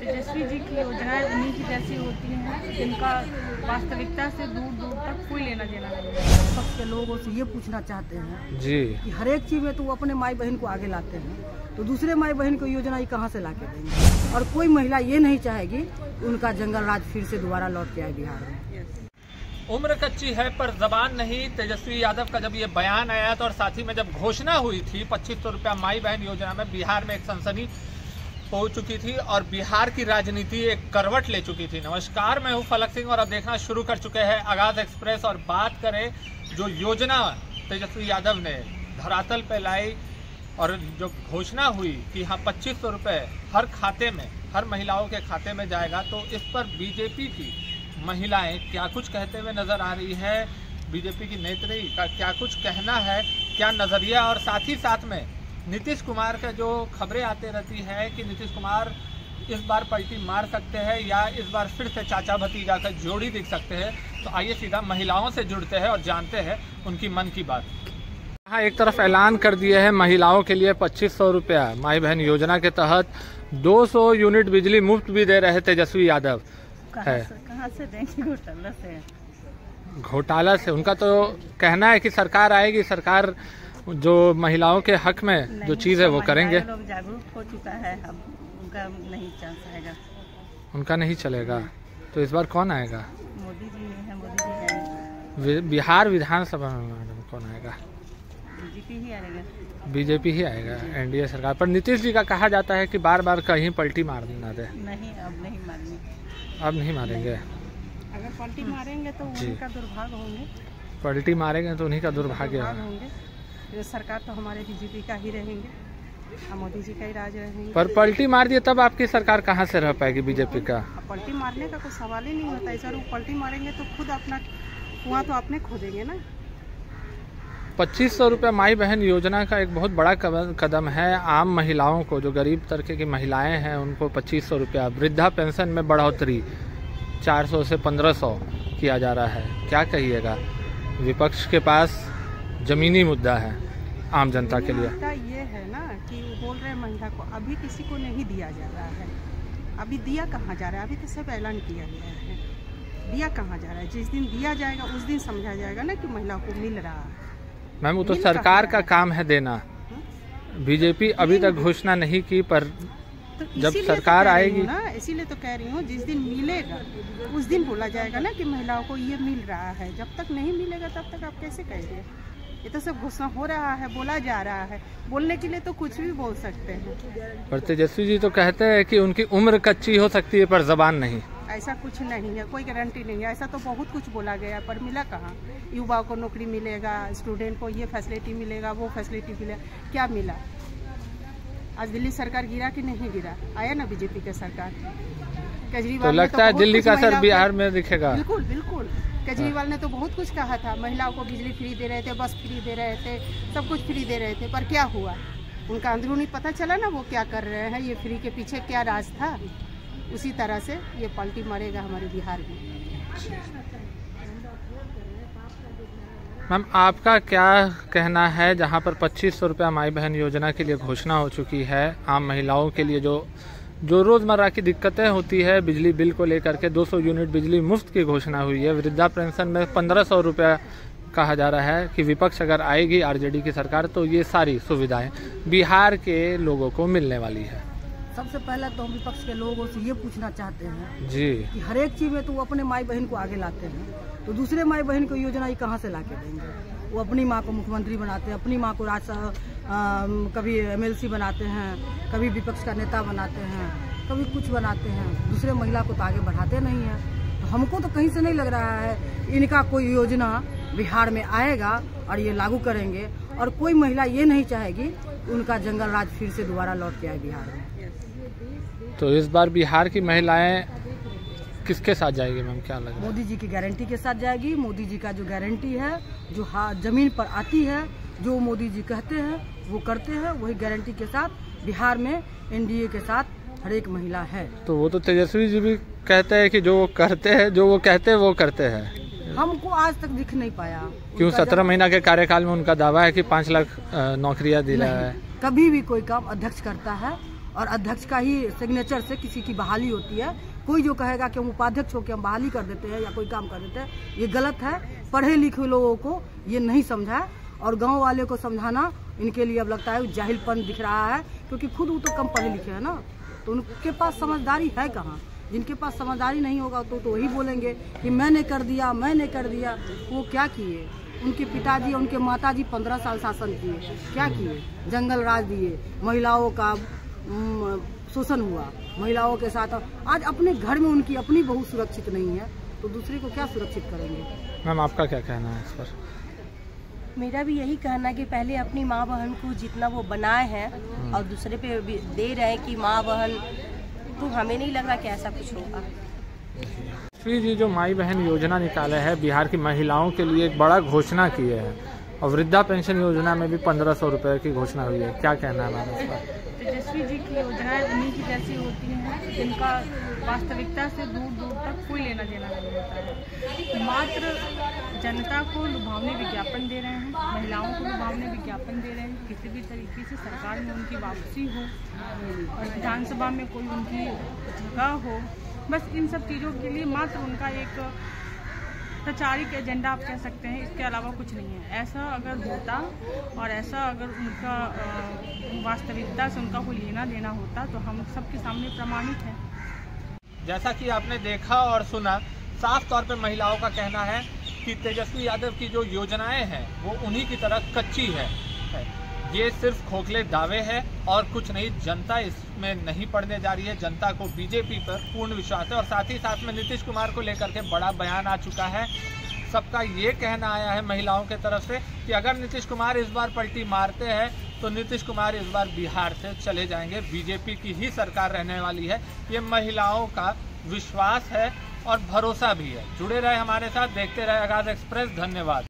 तेजस्वी जी की योजनाएं उन्हीं की जैसी होती हैं जिनका वास्तविकता से दूर दूर तक कोई लेना देना नहीं है। पक्ष के लोगों से ये पूछना चाहते हैं जी कि हर एक चीज में तो वो अपने माई बहन को आगे लाते हैं, तो दूसरे माई बहन को योजना ये कहाँ से ला के देंगे। और कोई महिला ये नहीं चाहेगी उनका जंगल राज फिर से दोबारा लौट के आए बिहार में। उम्र कच्ची है पर जबान नहीं। तेजस्वी यादव का जब ये बयान आया था और साथ ही में जब घोषणा हुई थी 2500 रुपया माई बहन योजना में, बिहार में एक सनसनी हो चुकी थी और बिहार की राजनीति एक करवट ले चुकी थी। नमस्कार, मैं हूं फलक सिंह और अब देखना शुरू कर चुके हैं आगाज एक्सप्रेस। और बात करें जो योजना तेजस्वी यादव ने धरातल पे लाई और जो घोषणा हुई कि हाँ 2500 रुपये हर खाते में, हर महिलाओं के खाते में जाएगा, तो इस पर बीजेपी की महिलाएं क्या कुछ कहते हुए नजर आ रही है, बीजेपी की नेत्री का क्या कुछ कहना है, क्या नजरिया। और साथ ही साथ में नीतीश कुमार का जो खबरें आती रहती है कि नीतीश कुमार इस बार पलटी मार सकते हैं या इस बार फिर से चाचा भतीजा का जोड़ी दिख सकते हैं। तो आइए सीधा महिलाओं से जुड़ते हैं और जानते हैं उनकी मन की बात। हाँ, एक तरफ ऐलान कर दिए है महिलाओं के लिए 2500 रुपया माई बहन योजना के तहत 200 यूनिट बिजली मुफ्त भी दे रहे तेजस्वी यादव। कहाँ से देंगे? घोटाला से उनका तो कहना है कि सरकार आएगी, सरकार जो महिलाओं के हक में जो चीज है वो करेंगे। लोग जागरूक हो चुका है, अब उनका नहीं चांस आएगा, उनका नहीं चलेगा। तो इस बार कौन आएगा? मोदी जी है, मोदी जी है। बिहार विधानसभा में कौन आएगा? बीजेपी ही आएगा। बीजेपी ही आएगा, एनडीए सरकार। पर नीतीश जी का कहा जाता है कि बार बार कहीं पलटी मार ना दे। नहीं, अब नहीं मारेंगे। अब नहीं मारेंगे? अगर पलटी मारेंगे तो उनका दुर्भाग्य होंगे। पलटी मारेंगे तो उन्हीं का दुर्भाग्य होंगे। ये सरकार तो हमारे बीजेपी का ही रहेंगे, हम मोदी जी का ही राज रहेंगे। पर पलटी मार दिए तब आपकी सरकार कहाँ से रह पाएगी बीजेपी का? पलटी मारने का कोई सवाल ही नहीं होता है सर। वो पलटी मारेंगे तो खुद अपना कुआं तो अपने खोदेंगे ना। 2500 रुपये माई बहन योजना का एक बहुत बड़ा कदम है। आम महिलाओं को, जो गरीब तबके की महिलाएं हैं, उनको 2500 रुपया। वृद्धा पेंशन में बढ़ोतरी 400 से 1500 किया जा रहा है। क्या कहिएगा? विपक्ष के पास जमीनी मुद्दा है आम जनता के लिए। ये है ना कि बोल रहे महिला को अभी किसी को नहीं दिया जा रहा है। अभी दिया कहाँ जा रहा है? अभी तो सब ऐलान किया गया है, दिया कहाँ जा रहा है? जिस दिन दिया जाएगा उस दिन समझा जाएगा ना कि महिला को मिल रहा है। मैम, वो तो सरकार का काम है देना। बीजेपी अभी तक घोषणा नहीं की, पर तो जब सरकार आएगी ना, इसीलिए तो कह रही हूँ जिस दिन मिलेगा उस दिन बोला जाएगा ना कि महिलाओं को ये मिल रहा है। जब तक नहीं मिलेगा तब तक आप कैसे कहेंगे? ये तो सब घोषणा हो रहा है, बोला जा रहा है। बोलने के लिए तो कुछ भी बोल सकते हैं। पर तेजस्वी जी तो कहते हैं कि उनकी उम्र कच्ची हो सकती है पर जबान नहीं। ऐसा कुछ नहीं है, कोई गारंटी नहीं है। ऐसा तो बहुत कुछ बोला गया पर मिला कहाँ? युवाओं को नौकरी मिलेगा, स्टूडेंट को ये फैसिलिटी मिलेगा, वो फैसिलिटी मिलेगा, क्या मिला? आज दिल्ली सरकार गिरा कि नहीं गिरा? आया ना बीजेपी का सरकार। केजरीवाल तो लगता है दिल्ली का असर बिहार में दिखेगा। बिल्कुल बिल्कुल। केजरीवाल ने तो बहुत कुछ कहा था, महिलाओं को बिजली फ्री दे रहे थे, बस फ्री दे रहे थे, सब कुछ फ्री दे रहे थे, पर क्या हुआ? उनका अंदरूनी पता चला ना वो क्या कर रहे हैं। ये फ्री के पीछे क्या राज था? उसी तरह से ये पलटी मारेगा हमारे बिहार में। मैम, आपका क्या कहना है जहां पर 2500 रुपया माई बहन योजना के लिए घोषणा हो चुकी है? आम महिलाओं के लिए जो रोज़मर्रा की दिक्कतें होती है, बिजली बिल को लेकर के 200 यूनिट बिजली मुफ्त की घोषणा हुई है। वृद्धा पेंशन में 1500 रुपया कहा जा रहा है कि विपक्ष अगर आएगी आरजेडी की सरकार तो ये सारी सुविधाएं बिहार के लोगों को मिलने वाली है। सबसे पहले तो हम विपक्ष के लोगों से ये पूछना चाहते हैं जी कि हर एक चीज में तो वो अपने माई बहन को आगे लाते हैं, तो दूसरे माई बहन को योजना ये कहाँ से ला के देंगे। वो अपनी माँ को मुख्यमंत्री बनाते हैं, अपनी माँ को कभी एमएलसी बनाते हैं, कभी विपक्ष का नेता बनाते हैं, कभी कुछ बनाते हैं, दूसरे महिला को तो आगे बढ़ाते नहीं हैं। तो हमको तो कहीं से नहीं लग रहा है इनका कोई योजना बिहार में आएगा और ये लागू करेंगे। और कोई महिला ये नहीं चाहेगी उनका जंगल राज फिर से दोबारा लौट के आए बिहार में। तो इस बार बिहार की महिलाएं किसके साथ जाएगी मैम, क्या लग रहा है? मोदी जी की गारंटी के साथ जाएगी। मोदी जी का जो गारंटी है, जो जमीन पर आती है, जो मोदी जी कहते हैं वो करते हैं, वही गारंटी के साथ बिहार में एनडीए के साथ हर एक महिला है। तो वो तो तेजस्वी जी भी कहते हैं कि जो वो करते हैं, जो वो कहते हैं वो करते हैं। हमको आज तक दिख नहीं पाया। क्यों? 17 महीना के कार्यकाल में उनका दावा है कि 5 लाख नौकरियां दिला है। कभी भी कोई काम अध्यक्ष करता है और अध्यक्ष का ही सिग्नेचर से किसी की बहाली होती है। कोई जो कहेगा कि हम उपाध्यक्ष होकर हम बहाली कर देते हैं या कोई काम कर देते हैं, ये गलत है। पढ़े लिखे लोगों को ये नहीं समझा और गांव वाले को समझाना इनके लिए अब लगता है जाहिलपन दिख रहा है, क्योंकि खुद वो तो कम पढ़े लिखे हैं ना, तो उनके पास समझदारी है कहाँ। जिनके पास समझदारी नहीं होगा तो वही बोलेंगे कि मैंने कर दिया, मैंने कर दिया। वो क्या किए? उनके पिताजी उनके माताजी 15 साल शासन किए, क्या किए? जंगल राज दिए, महिलाओं का शोषण हुआ, महिलाओं के साथ। आज अपने घर में उनकी अपनी बहू सुरक्षित नहीं है तो दूसरे को क्या सुरक्षित करेंगे? मैम आपका क्या कहना है इस पर? मेरा भी यही कहना है कि पहले अपनी माँ बहन को जितना वो बनाए हैं और दूसरे पे भी दे रहे हैं कि माँ बहन, तो हमें नहीं लग रहा कि ऐसा कुछ होगा। श्री जी जो माई बहन योजना निकाले है बिहार की महिलाओं के लिए एक बड़ा घोषणा की है और वृद्धा पेंशन योजना में भी 1500 रुपए की घोषणा हुई है, क्या कहना है मैम इस पर? तेजस्वी जी की योजनाएं उन्हीं की जैसी होती हैं जिनका वास्तविकता से दूर दूर तक कोई लेना देना नहीं होता है। मात्र जनता को लुभावने विज्ञापन दे रहे हैं, महिलाओं को लुभावने विज्ञापन दे रहे हैं। किसी भी तरीके से सरकार में उनकी वापसी हो और विधानसभा में कोई उनकी जगह हो, बस इन सब चीज़ों के लिए मात्र उनका एक प्रचारिक एजेंडा आप कह सकते हैं, इसके अलावा कुछ नहीं है। ऐसा अगर होता और ऐसा अगर उनका वास्तविकता से उनका कोई लेना देना होता तो हम सबके सामने प्रमाणित है। जैसा कि आपने देखा और सुना, साफ तौर पे महिलाओं का कहना है कि तेजस्वी यादव की जो योजनाएं हैं वो उन्हीं की तरह कच्ची है। ये सिर्फ खोखले दावे हैं और कुछ नहीं। जनता इसमें नहीं पड़ने जा रही है। जनता को बीजेपी पर पूर्ण विश्वास है और साथ ही साथ में नीतीश कुमार को लेकर के बड़ा बयान आ चुका है। सबका ये कहना आया है महिलाओं के तरफ से कि अगर नीतीश कुमार इस बार पलटी मारते हैं तो नीतीश कुमार इस बार बिहार से चले जाएंगे, बीजेपी की ही सरकार रहने वाली है। ये महिलाओं का विश्वास है और भरोसा भी है। जुड़े रहे हमारे साथ, देखते रहे आगाज़ एक्सप्रेस। धन्यवाद।